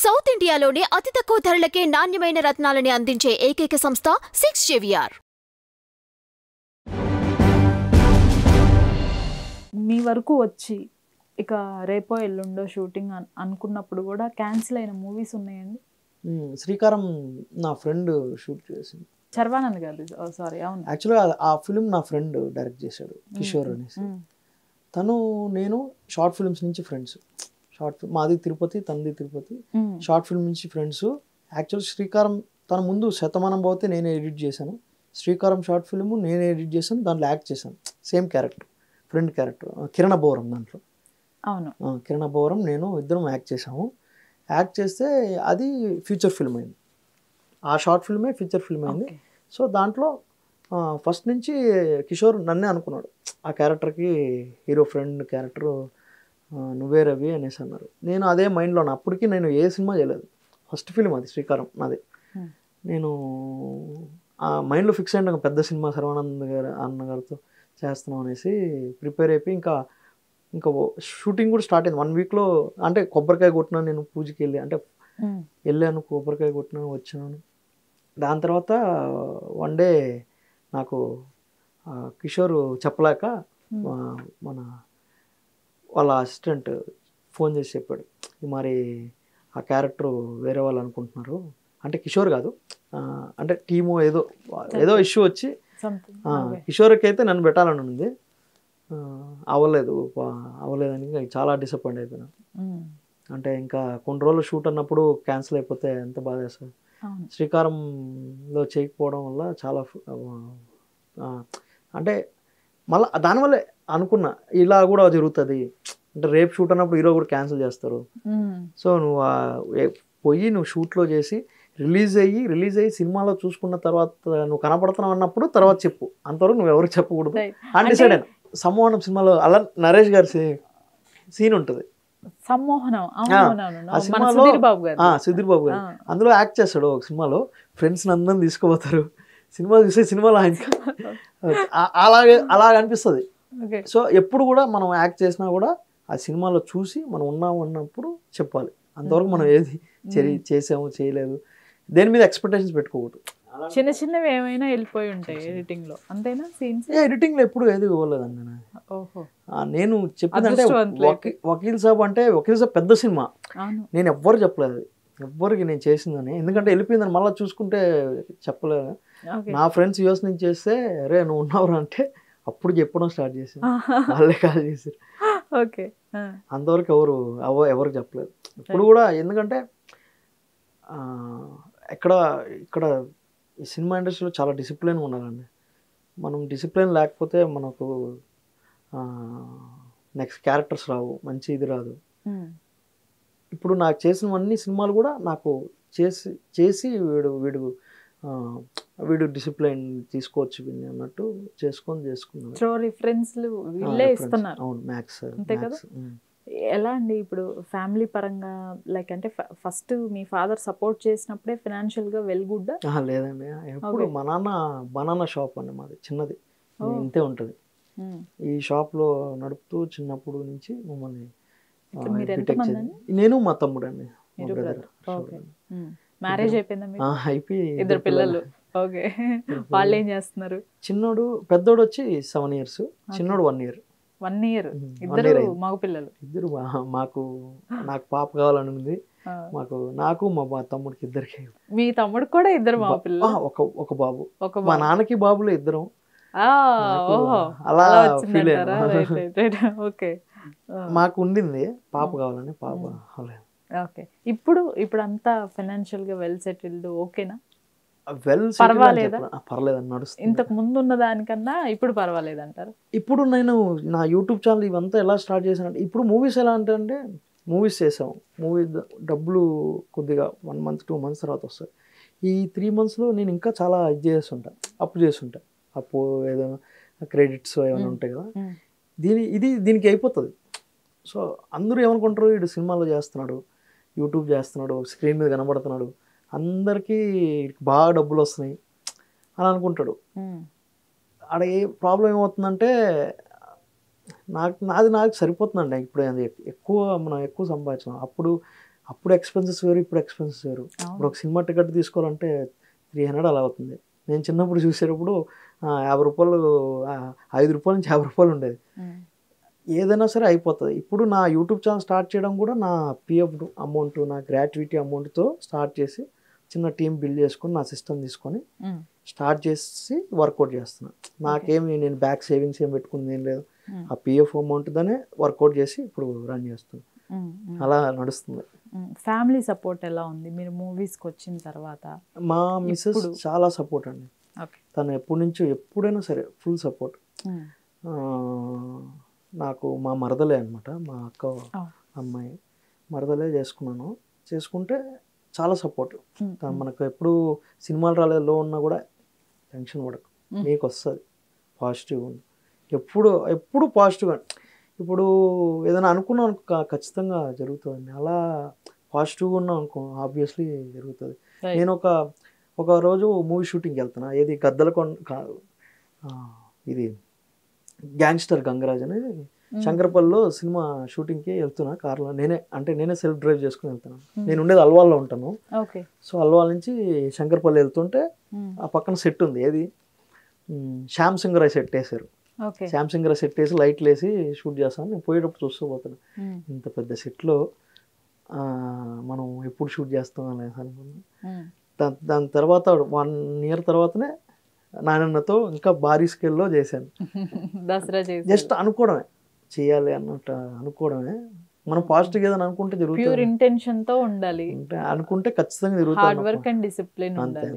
South ఇండియాలోనే అతి తక్కువ ధరలకే నాణ్యమైన రత్నాలని అందించే ఏకైక సంస్థ 6JVR. మీ వరకు వచ్చి ఇక రేపో ఎల్లుండో షూటింగ్ అనుకున్నప్పుడు కూడా క్యాన్సిల్ అయిన మూవీస్ ఉన్నాయండి? శ్రీకారం నా ఫ్రెండ్ షూట్ చేసింది. శర్వానంద్ గారు, సారీ, అవును. యాక్చువల్గా ఆ ఫిల్మ్ నా ఫ్రెండ్ డైరెక్ట్ చేశాడు, కిషోర్ అనేసి. తను నేను షార్ట్ ఫిల్మ్స్ నుంచి ఫ్రెండ్స్. మాది తిరుపతి, తనది తిరుపతి. షార్ట్ ఫిల్మ్ నుంచి ఫ్రెండ్స్. యాక్చువల్ శ్రీకారం తన ముందు శతమానం పోతే నేనే ఎడిట్ చేశాను. శ్రీకారం షార్ట్ ఫిల్మ్ నేనే ఎడిట్ చేశాను, దాంట్లో యాక్ట్ చేశాను. సేమ్ క్యారెక్టర్, ఫ్రెండ్ క్యారెక్టర్, కిరణ బోరం. దాంట్లో అవును, కిరణ బోరం నేను ఇద్దరం యాక్ట్ చేసాము. యాక్ట్ చేస్తే అది ఫీచర్ ఫిల్మ్ అయింది. ఆ షార్ట్ ఫిల్మే ఫీచర్ ఫిల్మ్ అయింది. సో దాంట్లో ఫస్ట్ నుంచి కిషోర్ నన్నే అనుకున్నాడు, ఆ క్యారెక్టర్కి హీరో ఫ్రెండ్ క్యారెక్టర్ నువ్వే రవి అనేసి అన్నారు. నేను అదే మైండ్లో అప్పటికి నేను ఏ సినిమా చేయలేదు, ఫస్ట్ ఫిల్మ్ అది శ్రీకారం నాది. నేను ఆ మైండ్లో ఫిక్స్ అయిన పెద్ద సినిమా శర్వానంద్ గారు అన్నగారితో చేస్తున్నాం అనేసి ప్రిపేర్ అయిపోయి ఇంకా షూటింగ్ కూడా స్టార్ట్ అయింది 1 వీక్లో. అంటే కొబ్బరికాయ కొట్టినాను, నేను పూజకి వెళ్ళాను, కొబ్బరికాయ కొట్టినాను, వచ్చినాను. దాని తర్వాత వన్ డే నాకు కిషోర్ చెప్పలేక మన వాళ్ళ అసిస్టెంట్ ఫోన్ చేసి చెప్పాడు, మరి ఆ క్యారెక్టర్ వేరే వాళ్ళు అనుకుంటున్నారు. అంటే కిషోర్ కాదు, అంటే టీము ఏదో ఇష్యూ వచ్చి కిషోర్కి అయితే నన్ను పెట్టాలని ఉంది, అవ్వలేదని చాలా డిసప్పాయింట్ అయిపోయినా. అంటే ఇంకా కొన్ని రోజులు షూట్ అన్నప్పుడు క్యాన్సిల్ అయిపోతే ఎంత బాధ వేస్తుంది. శ్రీకారంలో చేయకపోవడం వల్ల చాలా అంటే మళ్ళీ దానివల్లే అనుకున్నా ఇలా కూడా జరుగుతుంది. అంటే రేపు షూట్ అన్నప్పుడు హీరో కూడా క్యాన్సిల్ చేస్తారు. సో నువ్వు షూట్లో చేసి రిలీజ్ అయ్యి సినిమాలో చూసుకున్న తర్వాత నువ్వు కనపడుతున్నావు అన్నప్పుడు తర్వాత చెప్పు, అంతవరకు నువ్వు ఎవరికి చెప్పకూడదు అని డిసైడ్ అయినా. సమ్మోహనం సినిమాలో అలా నరేష్ గారి సీన్ ఉంటుంది, సమ్మోహనం. ఆ సినిమాలో సుధీర్ బాబు గారు అందులో యాక్ట్ చేస్తాడు. ఒక సినిమాలో ఫ్రెండ్స్ అందరం తీసుకుపోతారు, సినిమా చూసే సినిమాలో ఆయన అలాగే అనిపిస్తుంది. సో ఎప్పుడు కూడా మనం యాక్ట్ చేసినా కూడా ఆ సినిమాలో చూసి మనం ఉన్నాము అన్నప్పుడు చెప్పాలి, అంతవరకు మనం ఏది చేసాము చేయలేదు దేని మీద ఎక్స్పెక్టేషన్స్ పెట్టుకోకూడదు. చిన్న చిన్నవి ఏమైనా వెళ్ళిపోయి ఉంటాయి ఎడిటింగ్ లో, అంతేనా? సీన్స్ ఎడిటింగ్ లో ఎప్పుడు ఏది ఇవ్వలేదండి. నేను చెప్పిందంటే వకీల్ సాబ్ అంటే వకీల్ సాబ్ పెద్ద సినిమా, నేను ఎవ్వరు చెప్పలేదు, ఎవ్వరికి నేను చేసిందని. ఎందుకంటే వెళ్ళిపోయిందని మళ్ళీ చూసుకుంటే చెప్పలేదు. నా ఫ్రెండ్స్ యూఎస్ నుంచి చేస్తే అరే నువ్వు ఉన్నావు అంటే అప్పుడు చెప్పడం స్టార్ట్ చేశాను, వాళ్ళే కాల్ చేశారు. ఓకే, అంతవరకు ఎవరికి చెప్పలేదు ఇప్పుడు కూడా. ఎందుకంటే ఇక్కడ ఈ సినిమా ఇండస్ట్రీలో చాలా డిసిప్లిన్ ఉండాలండి. మనం డిసిప్లిన్ లేకపోతే మనకు నెక్స్ట్ క్యారెక్టర్స్ రావు, మంచి ఇది రాదు. ఇప్పుడు నాకు చేసినవన్నీ సినిమాలు కూడా నాకు చేసి వీడు డిసిప్లిన్ తీసుకోవచ్చు అన్నట్టు చేసుకున్నాను. అవును, మ్యాథ్స్. ఎలా అండి ఇప్పుడు ఫ్యామిలీ పరంగా, లైక్ అంటే ఫస్ట్ మీ ఫాదర్ సపోర్ట్ చేసినప్పుడే ఫైనాన్షియల్ గా వెల్ గుడ్? లేదండి, ఎప్పుడు మా నాన్న బనానా షాప్ అండి మాది, చిన్నది ఇంతే ఉంటుంది. ఈ షాప్ లో నడుపుతూ చిన్నప్పుడు నుంచి మమ్మల్ని నేను మా తమ్ముడు అండి, మ్యారేజ్ అయిపోయిందా? అయిపోయి 2 పిల్లలు. ఓకే, వాళ్ళు ఏం చేస్తున్నారు? పెద్దోడు వచ్చి 7 years, చిన్నోడు 1 year. 1 year, ఇద్దరు మగ పిల్లలు. ఇద్దరు నాకు పాప కావాలని ఉంది, నాకు మా తమ్ముడికి ఇద్దరికి. మీ తమ్ముడు కూడా 2 మగ పిల్లలు? ఒక బాబు. మా నాన్నకి బాబులు 2. అలా ఫీల్ అయ్యాను. ఓకే, మాకు ఉండింది పాప కావాలని, పాప అవ్వలేదు. ఓకే, ఇప్పుడు అంతా ఫైనాన్షియల్ గా వెల్ సెటిల్డ్, ఓకేనా? పర్వాలేదని నడుస్తుంది. ఇంతకు ముందు ఉన్న దానికన్నా ఇప్పుడు పర్వాలేదంటారు? ఇప్పుడు నేను నా యూట్యూబ్ ఛానల్ ఇవంతా ఎలా స్టార్ట్ చేశానంటే, ఇప్పుడు మూవీస్ ఎలా అంటే మూవీస్ చేసాము, డబ్బులు కొద్దిగా 1 month 2 months తర్వాత వస్తాయి. ఈ 3 monthsలో నేను ఇంకా చాలా ఇది చేస్తుంటాను, అప్పు ఏదో క్రెడిట్స్ ఏమైనా ఉంటాయి కదా, దీనికి అయిపోతుంది. సో అందరూ ఏమనుకుంటారు, వీడు సినిమాలో చేస్తున్నాడు, యూట్యూబ్ చేస్తున్నాడు, స్క్రీన్ మీద కనబడుతున్నాడు, అందరికీ బాగా డబ్బులు వస్తున్నాయి అని అనుకుంటాడు. ఆడ ఏ ప్రాబ్లం ఏమవుతుందంటే, నాకు సరిపోతుందండి. ఇప్పుడు మనం ఎక్కువ సంపాదించాం. అప్పుడు అప్పుడు ఎక్స్పెన్సెస్ వేరు, ఇప్పుడు ఎక్స్పెన్సెస్ వేరు. ఇప్పుడు ఒక సినిమా టికెట్ తీసుకోవాలంటే 300 అలా అవుతుంది. నేను చిన్నప్పుడు చూసేటప్పుడు 50 రూపాయలు, 5 రూపాయల నుంచి 50 రూపాయలు ఉండేది. ఏదైనా సరే అయిపోతుంది. ఇప్పుడు నా యూట్యూబ్ ఛానల్ స్టార్ట్ చేయడం కూడా నా పిఎఫ్ అమౌంట్, నా గ్రాట్యుటీ అమౌంట్తో స్టార్ట్ చేసి చిన్న టీం బిల్డ్ చేసుకొని నా సిస్టమ్ తీసుకొని స్టార్ట్ చేసి వర్కౌట్ చేస్తున్నాను. నాకేమి నేను బ్యాక్ సేవింగ్స్ ఏం పెట్టుకుంది ఏం లేదు. ఆ పిఎఫ్ అమౌంట్తోనే వర్కౌట్ చేసి ఇప్పుడు రన్ చేస్తున్నాను. అలా నడుస్తుంది. ఫ్యామిలీ సపోర్ట్ ఎలా ఉంది మీరు మూవీస్కి వచ్చిన తర్వాత? మా మిస్సెస్ చాలా సపోర్ట్ అండి. తను ఎప్పటి నుంచో ఎప్పుడైనా సరే ఫుల్ సపోర్ట్. నాకు మా మరదలే అనమాట, మా అక్క అమ్మాయి మరదలే చేసుకుంటే చాలా సపోర్ట్. తను మనకు ఎప్పుడు సినిమాలు రాలేదో ఉన్నా కూడా టెన్షన్ పడకు, నీకు వస్తుంది, పాజిటివ్గా ఉంది, ఎప్పుడు పాజిటివ్గా. ఇప్పుడు ఏదైనా అనుకున్నాం అనుకో ఖచ్చితంగా జరుగుతుంది. అలా పాజిటివ్గా ఉన్నాం అనుకో ఆబ్వియస్లీ జరుగుతుంది. నేను ఒక రోజు మూవీ షూటింగ్కి వెళ్తున్నా, ఏది ఇది గ్యాంగ్స్టర్ గంగరాజ్ అనేది శంకరపల్లిలో సినిమా షూటింగ్కి వెళ్తున్నా కార్లో. నేనే సెల్ఫ్ డ్రైవ్ చేసుకుని వెళ్తున్నాను. నేను ఉండేది అల్వాల్లో ఉంటాను. సో అల్వాల్ నుంచి శంకరపల్లి వెళ్తుంటే ఆ పక్కన సెట్ ఉంది, ఏది శ్యామ్ సింగ్ రాయ్ సెట్ వేసారు. శ్యామ్ సింగ్ రాయ్ సెట్ వేసి లైట్లు వేసి షూట్ చేస్తాను. నేను పోయేటప్పుడు చూస్తూ పోతాను, ఇంత పెద్ద సెట్లో మనం ఎప్పుడు షూట్ చేస్తాం అనేసి అనుకున్నాను. దాని తర్వాత 1 year తర్వాతనే నాయనన్నతో ఇంకా భారీ స్కేల్లో చేశాను. దసరా జస్ట్ అనుకోవడమే, చేయాలి అన్నట్టు అనుకోవడమే. మనం పాజిటివ్ ఏదైనా అనుకుంటే జరుగుతుంది. ప్యూర్ ఇంటెన్షన్ తో ఉండాలి, అనుకుంటే ఖచ్చితంగా జరుగుతుంది. హార్డ్ వర్క్ అండ్ డిసిప్లిన్ ఉండాలి.